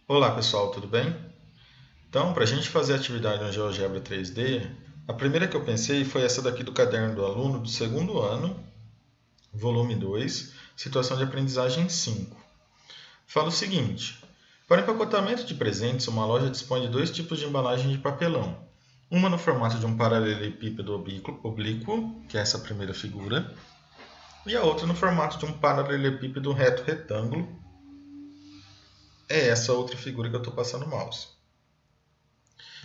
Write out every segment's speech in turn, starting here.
Olá pessoal, tudo bem? Então, para a gente fazer a atividade no GeoGebra 3D, a primeira que eu pensei foi essa daqui do caderno do aluno do segundo ano, volume 2, situação de aprendizagem 5. Fala o seguinte: para empacotamento de presentes, uma loja dispõe de dois tipos de embalagem de papelão. Uma no formato de um paralelepípedo oblíquo, que é essa primeira figura, e a outra no formato de um paralelepípedo reto retângulo, é essa outra figura que eu estou passando o mouse.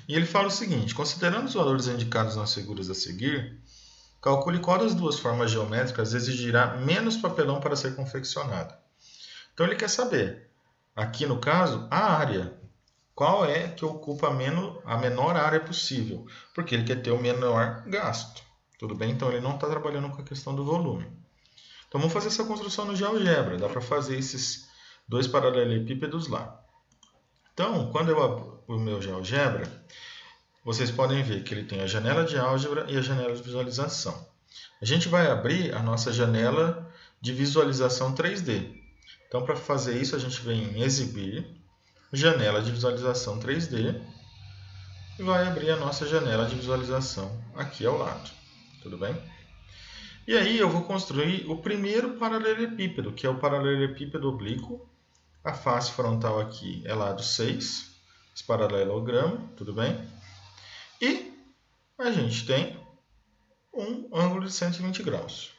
E ele fala o seguinte: considerando os valores indicados nas figuras a seguir, calcule qual das duas formas geométricas exigirá menos papelão para ser confeccionada. Então ele quer saber, aqui no caso, a área. Qual é que ocupa a menor área possível? Porque ele quer ter o menor gasto. Tudo bem? Então ele não está trabalhando com a questão do volume. Então vamos fazer essa construção no GeoGebra. Dá para fazer esses dois paralelepípedos lá. Então, quando eu abro o meu GeoGebra, vocês podem ver que ele tem a janela de álgebra e a janela de visualização. A gente vai abrir a nossa janela de visualização 3D. Então, para fazer isso, a gente vem em Exibir, Janela de Visualização 3D, e vai abrir a nossa janela de visualização aqui ao lado. Tudo bem? E aí eu vou construir o primeiro paralelepípedo, que é o paralelepípedo oblíquo. A face frontal aqui é lado 6, esse paralelogramo, tudo bem? E a gente tem um ângulo de 120 graus.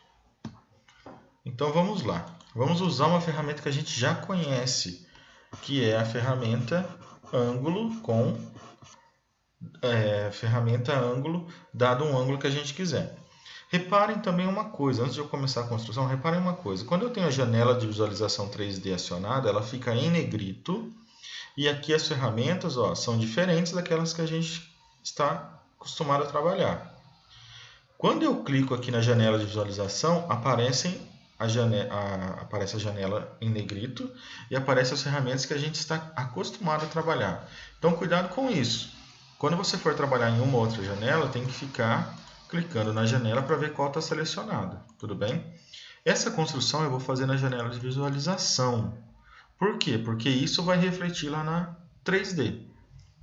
Então vamos lá. Vamos usar uma ferramenta que a gente já conhece, que é a ferramenta ângulo ferramenta ângulo, dado um ângulo que a gente quiser. Reparem também uma coisa, antes de eu começar a construção, reparem uma coisa. Quando eu tenho a janela de visualização 3D acionada, ela fica em negrito, e aqui as ferramentas são diferentes daquelas que a gente está acostumado a trabalhar. Quando eu clico aqui na janela de visualização, aparece a janela em negrito e aparecem as ferramentas que a gente está acostumado a trabalhar. Então, cuidado com isso. Quando você for trabalhar em uma ou outra janela, tem que ficar clicando na janela para ver qual está selecionada. Tudo bem? Essa construção eu vou fazer na janela de visualização. Por quê? Porque isso vai refletir lá na 3D.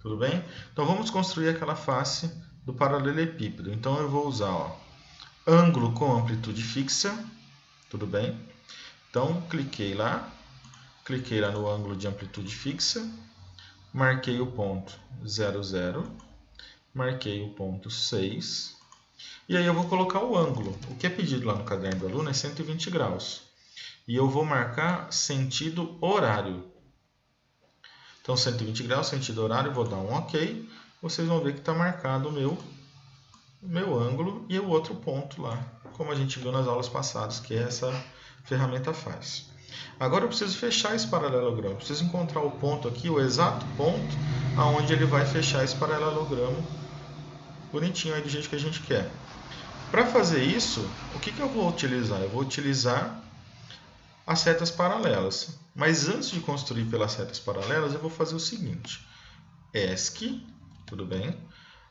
Tudo bem? Então vamos construir aquela face do paralelepípedo. Então eu vou usar ângulo com amplitude fixa. Tudo bem? Então cliquei lá no ângulo de amplitude fixa, marquei o ponto 00, marquei o ponto 6, e aí eu vou colocar o ângulo. O que é pedido lá no caderno do aluno é 120 graus. E eu vou marcar sentido horário. Então 120 graus, sentido horário, vou dar um OK. Vocês vão ver que está marcado o meu ângulo e o outro ponto lá, como a gente viu nas aulas passadas, que essa ferramenta faz. Agora eu preciso fechar esse paralelogramo. Eu preciso encontrar o ponto aqui, o exato ponto aonde ele vai fechar esse paralelogramo bonitinho aí do jeito que a gente quer. Para fazer isso, o que eu vou utilizar? Eu vou utilizar as setas paralelas. Mas antes de construir pelas setas paralelas, eu vou fazer o seguinte. ESC, tudo bem?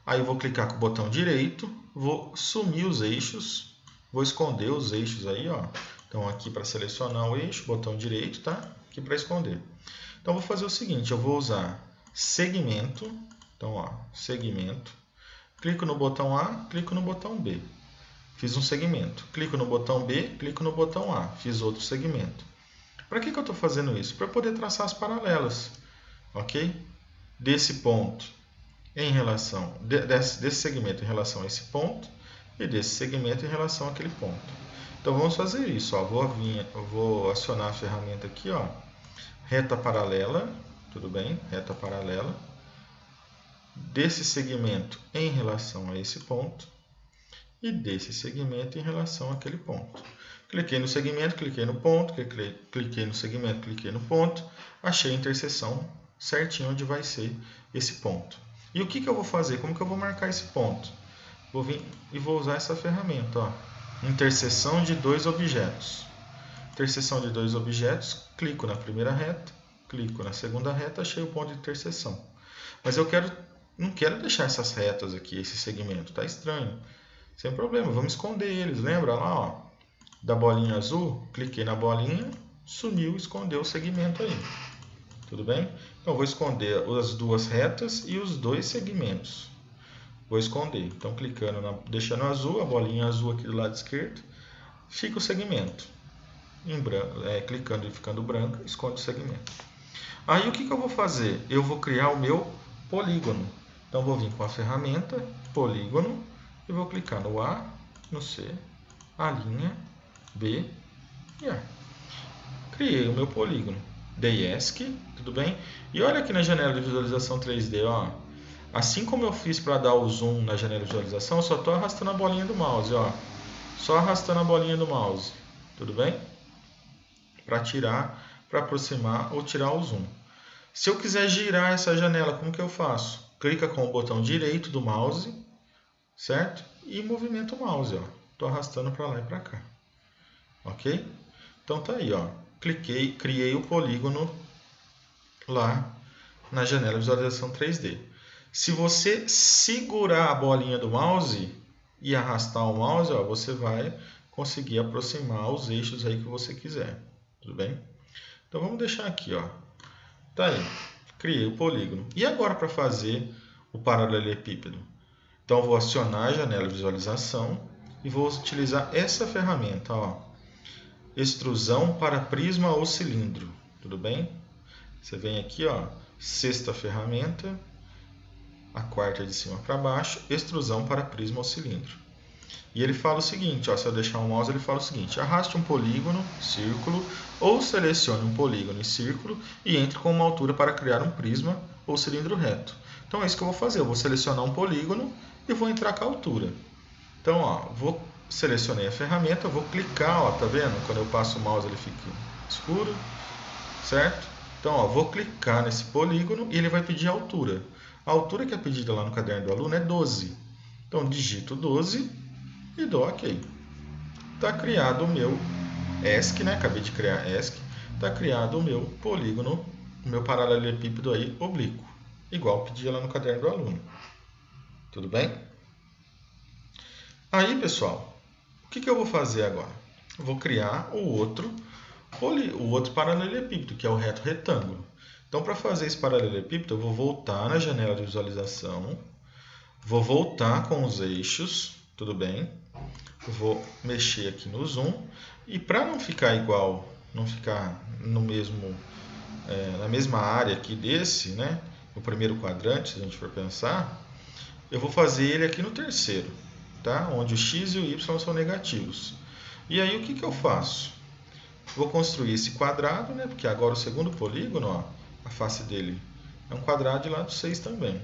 Aí eu vou clicar com o botão direito, vou sumir os eixos, vou esconder os eixos aí, ó. Então aqui para selecionar o eixo, botão direito, tá? Aqui para esconder. Então vou fazer o seguinte, eu vou usar segmento, então segmento, clico no botão A, clico no botão B. Fiz um segmento. Clico no botão B, clico no botão A. Fiz outro segmento. Para que eu estou fazendo isso? Para poder traçar as paralelas. Ok? Desse ponto em relação... Desse segmento em relação a esse ponto. E desse segmento em relação àquele ponto. Então vamos fazer isso. Vou acionar a ferramenta aqui. Reta paralela. Tudo bem? Reta paralela. Desse segmento em relação a esse ponto. E desse segmento em relação àquele ponto. Cliquei no segmento, cliquei no ponto, cliquei no segmento, cliquei no ponto, achei a interseção certinho onde vai ser esse ponto. E o que eu vou fazer? Como que eu vou marcar esse ponto? Vou vir e vou usar essa ferramenta, interseção de dois objetos. Interseção de dois objetos, clico na primeira reta, clico na segunda reta, achei o ponto de interseção. Mas eu não quero deixar essas retas aqui, esse segmento, tá estranho. Sem problema, vamos esconder eles. Lembra lá, da bolinha azul? Cliquei na bolinha, sumiu, escondeu o segmento aí. Tudo bem? Então, vou esconder as duas retas e os dois segmentos. Vou esconder. Então, clicando, deixando azul, a bolinha azul aqui do lado esquerdo, fica o segmento. Em branco, clicando e ficando branco, esconde o segmento. Aí, o que eu vou fazer? Eu vou criar o meu polígono. Então, vou vir com a ferramenta, polígono, e vou clicar no A, no C, A', B e A. Criei o meu polígono. Dei ESC, tudo bem? E olha aqui na janela de visualização 3D, ó. Assim como eu fiz para dar o zoom na janela de visualização, eu só estou arrastando a bolinha do mouse, ó. Só arrastando a bolinha do mouse, tudo bem? Para tirar, para aproximar ou tirar o zoom. Se eu quiser girar essa janela, como que eu faço? Clica com o botão direito do mouse, certo? E movimenta o mouse, ó. Estou arrastando para lá e para cá, ok? Então tá aí, ó. Cliquei, criei o polígono lá na janela de visualização 3D. Se você segurar a bolinha do mouse e arrastar o mouse, ó, você vai conseguir aproximar os eixos aí que você quiser. Tudo bem? Então vamos deixar aqui, ó. Tá aí. Criei o polígono. E agora para fazer o paralelepípedo? Então vou acionar a janela de visualização e vou utilizar essa ferramenta, ó. Extrusão para prisma ou cilindro. Tudo bem? Você vem aqui, ó, sexta ferramenta, a quarta de cima para baixo, extrusão para prisma ou cilindro. E ele fala o seguinte, ó, se eu deixar o mouse, ele fala o seguinte: arraste um polígono, círculo, ou selecione um polígono e círculo e entre com uma altura para criar um prisma ou cilindro reto. Então é isso que eu vou fazer, eu vou selecionar um polígono e vou entrar com a altura. Então, ó, selecionei a ferramenta, vou clicar, ó, tá vendo? Quando eu passo o mouse ele fica escuro, certo? Então, ó, vou clicar nesse polígono e ele vai pedir a altura. A altura que é pedida lá no caderno do aluno é 12. Então, digito 12 e dou OK. Está criado o meu ESC, né? Acabei de criar ESC. Está criado o meu polígono, o meu paralelepípedo aí oblíquo, igual pedia lá no caderno do aluno. Tudo bem? Aí, pessoal, o que eu vou fazer agora? Eu vou criar o outro paralelepípedo, que é o reto retângulo. Então, para fazer esse paralelepípedo, eu vou voltar na janela de visualização, vou voltar com os eixos, tudo bem? Eu vou mexer aqui no zoom e para não ficar igual, não ficar no mesmo, na mesma área aqui desse, né? No primeiro quadrante, se a gente for pensar, eu vou fazer ele aqui no terceiro, tá? Onde o x e o y são negativos. E aí o que eu faço? Vou construir esse quadrado, né? Porque agora o segundo polígono, ó, a face dele é um quadrado de lado 6 também.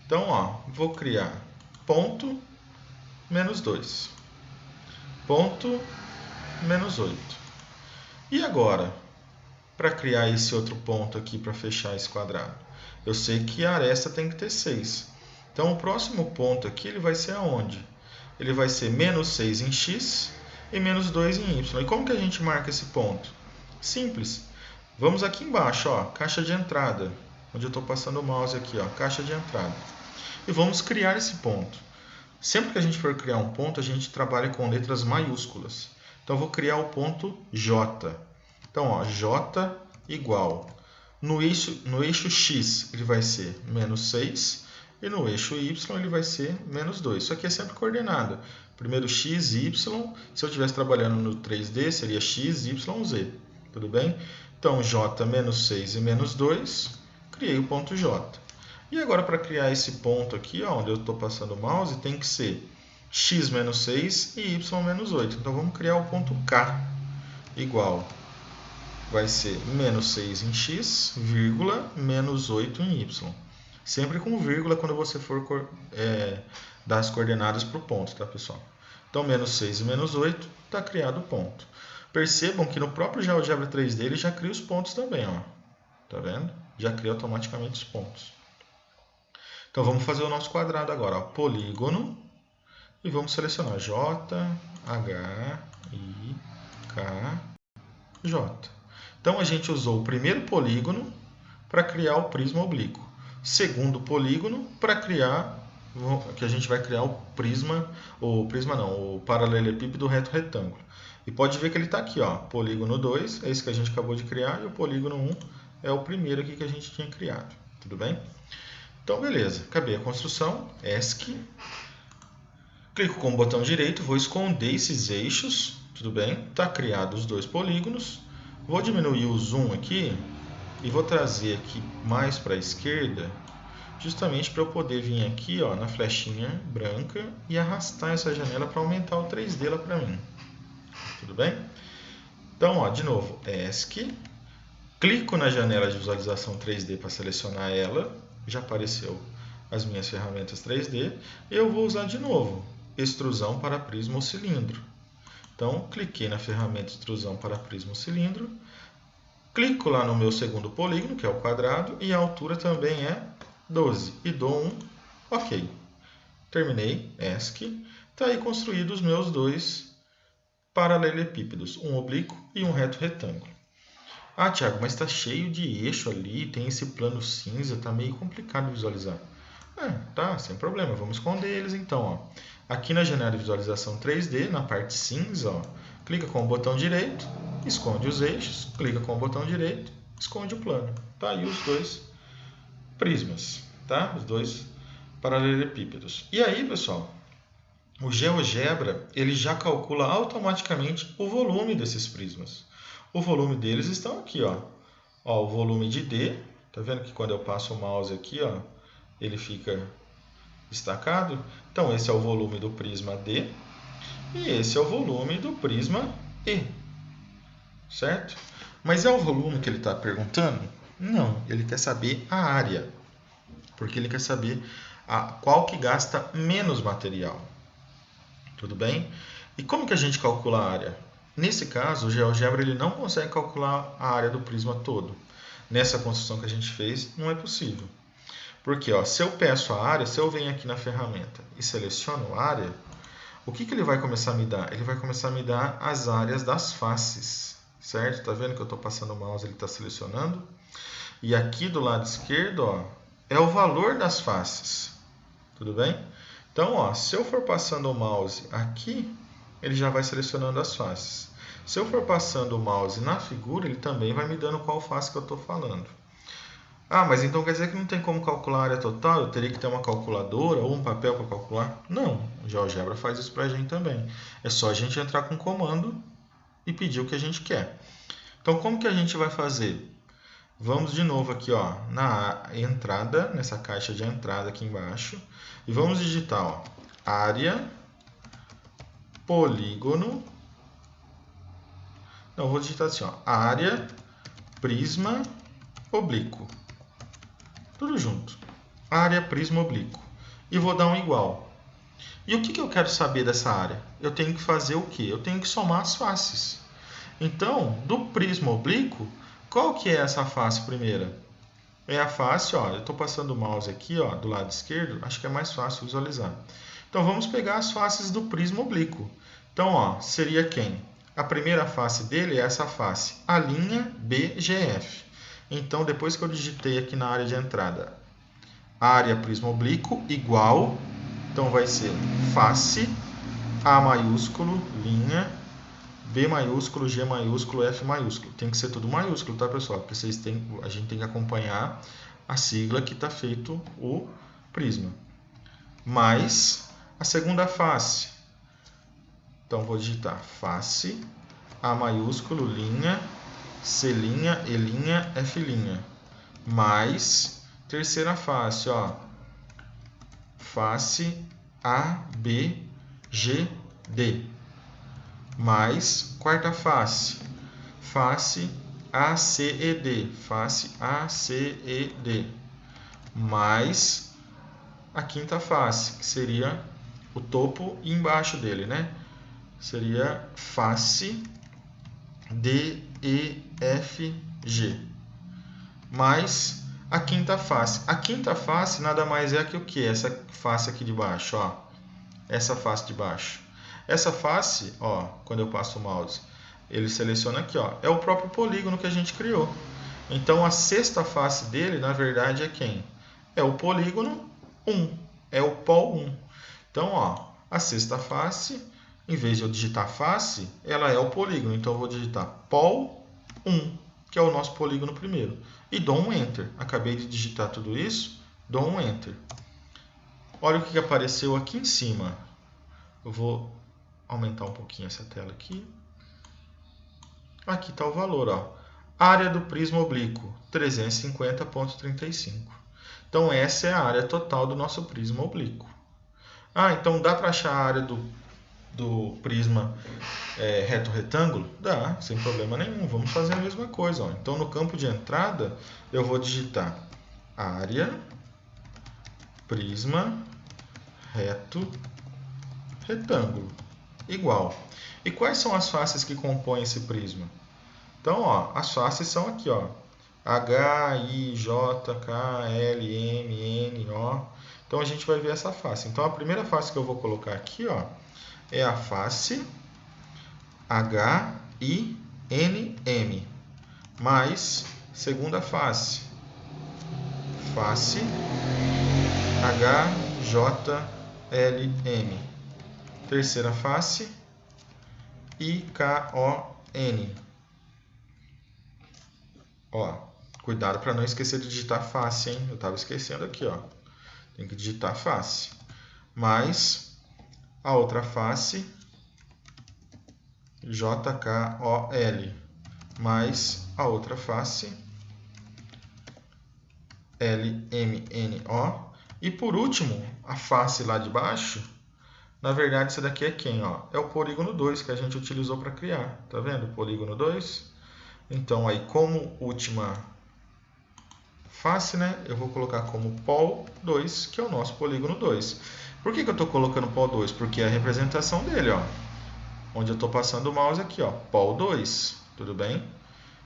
Então, ó, vou criar ponto menos 2. Ponto menos 8. E agora, para criar esse outro ponto aqui para fechar esse quadrado? Eu sei que a aresta tem que ter 6. Então, o próximo ponto aqui ele vai ser aonde? Ele vai ser menos 6 em x e menos 2 em y. E como que a gente marca esse ponto? Simples. Vamos aqui embaixo, ó, caixa de entrada. Onde eu estou passando o mouse aqui, ó, caixa de entrada. E vamos criar esse ponto. Sempre que a gente for criar um ponto, a gente trabalha com letras maiúsculas. Então, eu vou criar o ponto J. Então, ó, J igual. No eixo X, ele vai ser menos 6. E no eixo Y, ele vai ser menos 2. Isso aqui é sempre coordenada. Primeiro X, Y. Se eu estivesse trabalhando no 3D, seria X, Y, Z. Tudo bem? Então, J menos 6 e menos 2. Criei o ponto J. E agora, para criar esse ponto aqui, ó, onde eu estou passando o mouse, tem que ser x menos 6 e y menos 8. Então, vamos criar o ponto K igual. Vai ser menos 6 em x, vírgula, menos 8 em y. Sempre com vírgula quando você for dar as coordenadas para o ponto, tá, pessoal? Então, menos 6 e menos 8, está criado o ponto. Percebam que no próprio GeoGebra 3D ele já cria os pontos também, ó. Tá vendo? Já cria automaticamente os pontos. Então, vamos fazer o nosso quadrado agora, ó. Polígono, e vamos selecionar J, H, I, K, J. Então, a gente usou o primeiro polígono para criar o prisma oblíquo. Segundo polígono para criar, que a gente vai criar o paralelepípedo reto retângulo. E pode ver que ele está aqui, ó, polígono 2, é esse que a gente acabou de criar, e o polígono 1 é o primeiro aqui que a gente tinha criado. Tudo bem? Então, beleza. Acabei a construção. ESC. Clico com o botão direito, vou esconder esses eixos. Tudo bem? Está criado os dois polígonos. Vou diminuir o zoom aqui e vou trazer aqui mais para a esquerda, justamente para eu poder vir aqui, ó, na flechinha branca e arrastar essa janela para aumentar o 3D lá para mim. Tudo bem? Então, ó, de novo, ESC. Clico na janela de visualização 3D para selecionar ela. Já apareceu as minhas ferramentas 3D. Eu vou usar de novo extrusão para prisma ou cilindro. Então, cliquei na ferramenta extrusão para prisma ou cilindro. Clico lá no meu segundo polígono, que é o quadrado, e a altura também é 12. E dou um OK. Terminei, ESC. Está aí construído os meus dois paralelepípedos, um oblíquo e um reto retângulo. Ah, Thiago, mas está cheio de eixo ali, tem esse plano cinza, está meio complicado de visualizar. Tá, sem problema, vamos esconder eles então. Ó. Aqui na janela de visualização 3D, na parte cinza, ó, clica com o botão direito, esconde os eixos, clica com o botão direito, esconde o plano. Tá aí os dois prismas, tá? Os dois paralelepípedos. E aí, pessoal, o GeoGebra ele já calcula automaticamente o volume desses prismas. O volume deles estão aqui, ó. Ó, o volume de D, tá vendo que quando eu passo o mouse aqui, ó, ele fica destacado? Então, esse é o volume do prisma D e esse é o volume do prisma E, certo? Mas é o volume que ele está perguntando? Não, ele quer saber a área, porque ele quer saber qual que gasta menos material. Tudo bem? E como que a gente calcula a área? Nesse caso, o GeoGebra ele não consegue calcular a área do prisma todo. Nessa construção que a gente fez, não é possível. Porque ó, se eu peço a área, se eu venho aqui na ferramenta e seleciono a área, o que ele vai começar a me dar? Ele vai começar a me dar as áreas das faces, certo? Tá vendo que eu estou passando o mouse, ele está selecionando? E aqui do lado esquerdo, ó, é o valor das faces, tudo bem? Então, ó, se eu for passando o mouse aqui, ele já vai selecionando as faces. Se eu for passando o mouse na figura, ele também vai me dando qual face que eu estou falando. Ah, mas então quer dizer que não tem como calcular a área total? Eu teria que ter uma calculadora ou um papel para calcular? Não, o GeoGebra faz isso para a gente também. É só a gente entrar com o comando e pedir o que a gente quer. Então, como que a gente vai fazer? Vamos de novo aqui, ó, na entrada, nessa caixa de entrada aqui embaixo, e vamos digitar, ó, área, polígono, não, vou digitar assim, ó, área, prisma, oblíquo. Tudo junto. Área, prisma, oblíquo. E vou dar um igual. E o que eu quero saber dessa área? Eu tenho que fazer o quê? Eu tenho que somar as faces. Então, do prisma oblíquo, qual que é essa face primeira? É a face, ó, eu estou passando o mouse aqui, ó, do lado esquerdo, acho que é mais fácil visualizar. Então, vamos pegar as faces do prisma oblíquo. Então, ó, seria quem? A primeira face dele é essa face, a linha BGF. Então, depois que eu digitei aqui na área de entrada, área prisma oblíquo igual, então vai ser face, A maiúsculo, linha, B maiúsculo, G maiúsculo, F maiúsculo. Tem que ser tudo maiúsculo, tá, pessoal? Porque a gente tem que acompanhar a sigla que está feito o prisma. Mais a segunda face. Então, vou digitar face, A maiúsculo, linha, C', E', F', mais terceira face, ó, face A, B, G, D, mais quarta face, face A, C, E, D, face A, C, E, D, mais a quinta face, que seria o topo e embaixo dele, né? Seria face D, E, F, G, mais a quinta face. A quinta face nada mais é que o que? Essa face aqui de baixo, ó. Essa face de baixo. Essa face, ó, quando eu passo o mouse, ele seleciona aqui, ó. É o próprio polígono que a gente criou. Então, a sexta face dele, na verdade, é quem? É o polígono 1. É o pol 1. Então, ó, a sexta face, em vez de eu digitar face, ela é o polígono. Então, eu vou digitar pol 1, que é o nosso polígono primeiro. e dou um Enter. Acabei de digitar tudo isso, dou um Enter. Olha o que apareceu aqui em cima. Eu vou aumentar um pouquinho essa tela aqui. Aqui está o valor, ó. Área do prisma oblíquo, 350,35. Então, essa é a área total do nosso prisma oblíquo. Ah, então dá para achar a área do prisma reto retângulo? Dá, sem problema nenhum. Vamos fazer a mesma coisa. Ó. Então, no campo de entrada, eu vou digitar área, prisma, reto, retângulo, igual. E quais são as faces que compõem esse prisma? Então, ó, as faces são aqui, ó, H, I, J, K, L, M, N, O. Então, a gente vai ver essa face. Então, a primeira face que eu vou colocar aqui, ó, é a face H, I, N, M, mais segunda face, face H, J, L, M. Terceira face, I, K, O, N. Ó, cuidado para não esquecer de digitar face, hein? Eu estava esquecendo aqui, ó. Tem que digitar face. Mais a outra face, J, K, O, L. Mais a outra face, L, M, N, O. E por último, a face lá de baixo, na verdade, essa daqui é quem? Ó? É o polígono 2 que a gente utilizou para criar. Tá vendo? Polígono 2. Então, aí, como última face, né, eu vou colocar como Pol 2, que é o nosso polígono 2. Por que eu estou colocando Pol 2? Porque é a representação dele, ó. Onde eu estou passando o mouse aqui, ó, Pol 2. Tudo bem?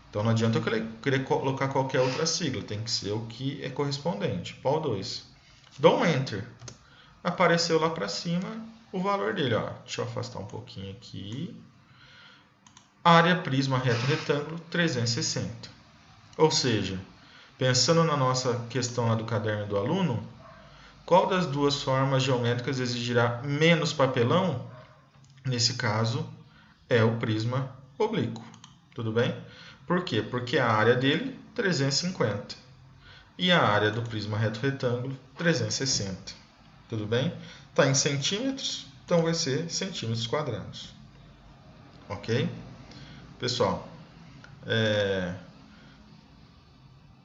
Então, não adianta eu querer colocar qualquer outra sigla. Tem que ser o que é correspondente. Pol 2. Dou um Enter. Apareceu lá para cima o valor dele, ó. Deixa eu afastar um pouquinho aqui. Área prisma reto retângulo 360. Ou seja, pensando na nossa questão lá do caderno do aluno, qual das duas formas geométricas exigirá menos papelão? Nesse caso, é o prisma oblíquo. Tudo bem? Por quê? Porque a área dele 350 e a área do prisma reto retângulo 360. Tudo bem? Está em centímetros, então vai ser centímetros quadrados. Ok? Pessoal,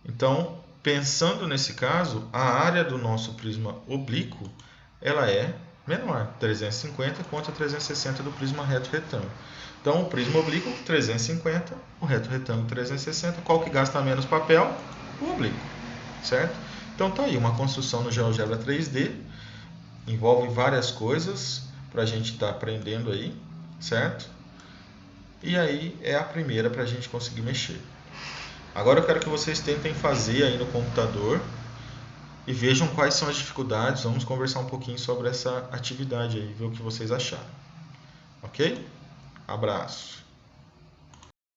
então, pensando nesse caso, a área do nosso prisma oblíquo, ela é menor, 350 contra 360 do prisma reto retângulo. Então, o prisma oblíquo, 350, o reto retângulo, 360. Qual que gasta menos papel? O oblíquo, certo? Então, tá aí, uma construção no GeoGebra 3D, envolve várias coisas para a gente estar aprendendo aí, certo? E aí é a primeira para a gente conseguir mexer. Agora eu quero que vocês tentem fazer aí no computador e vejam quais são as dificuldades. Vamos conversar um pouquinho sobre essa atividade aí, ver o que vocês acharam. Ok? Abraço.